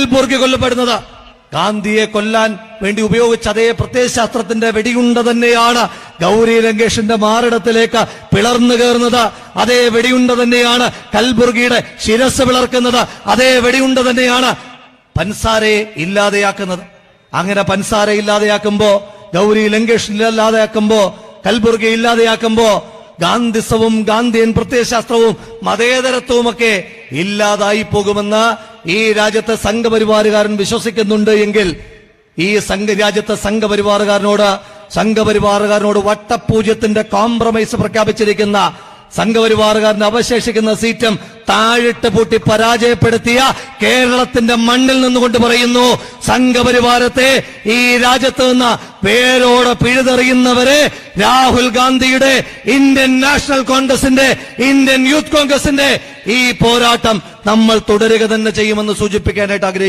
കൽബുർഗി കൊല്ലപ്പെടുന്നത്. ഗാന്ധിയെ കൊല്ലാൻ വേണ്ടി ഉപയോഗിച്ച അതേ പ്രത്യയശാസ്ത്രത്തിന്റെ വെടിയുണ്ട തന്നെയാണ് ഗൗരി ലങ്കേഷിന്റെ മാറിടത്തിലേക്ക് പിളർന്നു കയറുന്നത്. അതേ വെടിയുണ്ട തന്നെയാണ് കൽബുർഗിയുടെ ശിരസ് പിളർക്കുന്നത്. അതേ വെടിയുണ്ട തന്നെയാണ് പൻസാരയെ ഇല്ലാതെയാക്കുന്നത്. അങ്ങനെ പൻസാര ഇല്ലാതെയാക്കുമ്പോ, ഗൗരി ലങ്കേഷ് ഇല്ലാതെയാക്കുമ്പോ, കൽബുർഗി ഇല്ലാതെയാക്കുമ്പോ ഗാന്ധിസവും ഗാന്ധിയൻ പ്രത്യയശാസ്ത്രവും മതേതരത്വവുമൊക്കെ ഇല്ലാതായി പോകുമെന്ന് ഈ രാജ്യത്തെ സംഘപരിവാറുകാരൻ വിശ്വസിക്കുന്നുണ്ട് എങ്കിൽ ഈ രാജ്യത്തെ സംഘപരിവാറുകാരനോട് വട്ടപൂജ്യത്തിന്റെ കോംപ്രമൈസ് പ്രഖ്യാപിച്ചിരിക്കുന്ന സംഘപരിവാറുകാരന് അവശേഷിക്കുന്ന സീറ്റും താഴിട്ട് പൂട്ടി പരാജയപ്പെടുത്തിയ കേരളത്തിന്റെ മണ്ണിൽ നിന്നുകൊണ്ട് പറയുന്നു, സംഘപരിവാരത്തെ ഈ രാജ്യത്ത് നിന്ന് വേരോടെ പിഴുതെറിയുന്നവരെ രാഹുൽ ഗാന്ധിയുടെ ഇന്ത്യൻ നാഷണൽ കോൺഗ്രസിന്റെ, ഇന്ത്യൻ യൂത്ത് കോൺഗ്രസിന്റെ ഈ പോരാട്ടം നമ്മൾ തുടരുക തന്നെ ചെയ്യുമെന്ന് സൂചിപ്പിക്കാനായിട്ട് ആഗ്രഹിക്കുന്നു.